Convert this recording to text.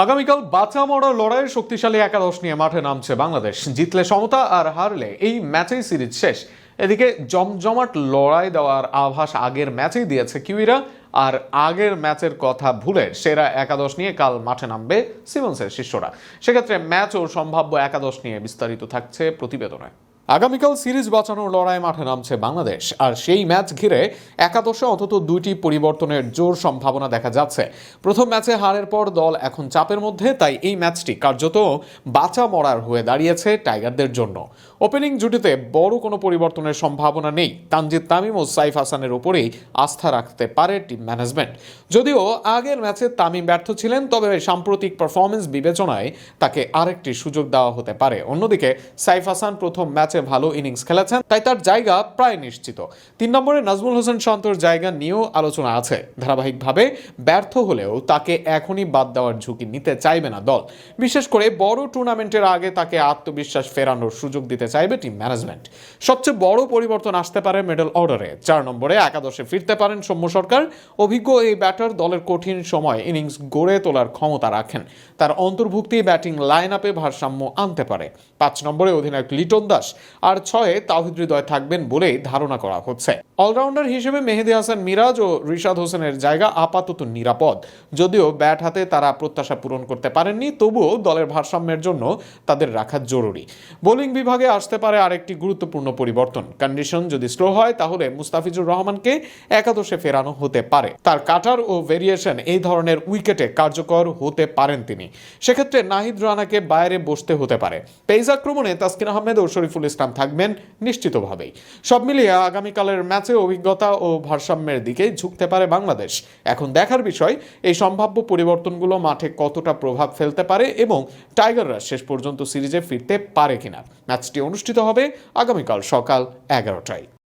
আগামীকাল বাঁচা মরার লড়াইয়ের শক্তিশালী একাদশ নিয়ে মাঠে নামছে বাংলাদেশ। জিতলে সমতা আর হারলে এই ম্যাচেই সিরিজ শেষ। এদিকে জমজমাট লড়াই দেওয়ার আভাস আগের ম্যাচেই দিয়েছে কিউইরা। আর আগের ম্যাচের কথা ভুলে সেরা একাদশ নিয়ে কাল মাঠে নামবে সিমন্সের শিষ্যরা। সেক্ষেত্রে ম্যাচ ও সম্ভাব্য একাদশ নিয়ে বিস্তারিত থাকছে প্রতিবেদনে। আগামীকাল সিরিজ বাঁচানোর লড়াই মাঠে নামছে বাংলাদেশ, আর সেই ম্যাচ ঘিরে একাদশে অন্তত দুইটি পরিবর্তনের জোর সম্ভাবনা দেখা যাচ্ছে। প্রথম ম্যাচে হারের পর দল এখন চাপের মধ্যে, তাই এই ম্যাচটি কার্যত বাঁচা মরার হয়ে দাঁড়িয়েছে টাইগারদের জন্য। ওপেনিং জুটিতে বড় কোনো পরিবর্তনের সম্ভাবনা নেই। তানজিদ তামিম ও সাইফ হাসানের উপরেই আস্থা রাখতে পারে টিম ম্যানেজমেন্ট। যদিও আগের ম্যাচে তামিম ব্যর্থ ছিলেন, তবে সাম্প্রতিক পারফরমেন্স বিবেচনায় তাকে আরেকটি সুযোগ দেওয়া হতে পারে। অন্যদিকে সাইফ হাসান প্রথম ম্যাচে ভালো ইনিংস খেলেছেন, তাই তার জায়গা প্রায় নিশ্চিত। 3 নম্বরে নাজমুল হোসেন শান্তর জায়গা নিয়েও আলোচনা আছে। ধারাবাহিকভাবে ব্যর্থ হলেও তাকে এখনই বাদ দেওয়ার ঝুঁকি নিতে চাইবে না দল। বিশেষ করে বড় টুর্নামেন্টের আগে তাকে আত্মবিশ্বাস ফেরানোর সুযোগ দিতে চাইবে টিম ম্যানেজমেন্ট। সবচেয়ে বড় পরিবর্তন আসতে পারে মিডল অর্ডারে। 4 নম্বরে একাদশে ফিরতে পারেন সৌম্য সরকার। অভিজ্ঞ এই ব্যাটার দলের কঠিন সময় ইনিংস গড়ে তোলার ক্ষমতা রাখেন। তার অন্তর্ভুক্তি ব্যাটিং লাইন আপে ভারসাম্য আনতে পারে। 5 নম্বরে অধিনায়ক লিটন দাস আর 6-এ তাওহিদ হৃদয় থাকবেন বলেই ধারণা করা হচ্ছে। অলরাউন্ডার হিসেবে মেহেদী হাসান মিরাজ ও রিশাদ হোসেনের জায়গা আপাতত নিরাপদ। যদিও ব্যাট হাতে তারা প্রত্যাশা পূরণ করতে পারেননি, তবুও দলের ভারসাম্যের জন্য তাদের রাখা জরুরি। বোলিং বিভাগে আসতে পারে আরেকটি গুরুত্বপূর্ণ পরিবর্তন। কন্ডিশন যদি স্লো হয় তাহলে মুস্তাফিজুর রহমানকে একাদশে ফেরানো হতে পারে। তার কাটার ও ভেরিয়েশন এই ধরনের উইকেটে কার্যকর হতে পারেন তিনি। সেক্ষেত্রে নাহিদ রানাকে বাইরে বসতে হতে পারে। পেস আক্রমণে তাসকিন আহমেদ ও শরীফুল ইসলাম থাকবেন নিশ্চিতভাবেই। সব মিলিয়ে আগামীকালের ম্যাচে অভিজ্ঞতা ও ভারসাম্যের দিকে ঝুঁকতে পারে বাংলাদেশ। এখন দেখার বিষয় এই সম্ভাব্য পরিবর্তনগুলো মাঠে কতটা প্রভাব ফেলতে পারে এবং টাইগাররা শেষ পর্যন্ত সিরিজে ফিরতে পারে কিনা। ম্যাচটি অনুষ্ঠিত হবে আগামীকাল সকাল 11টায়।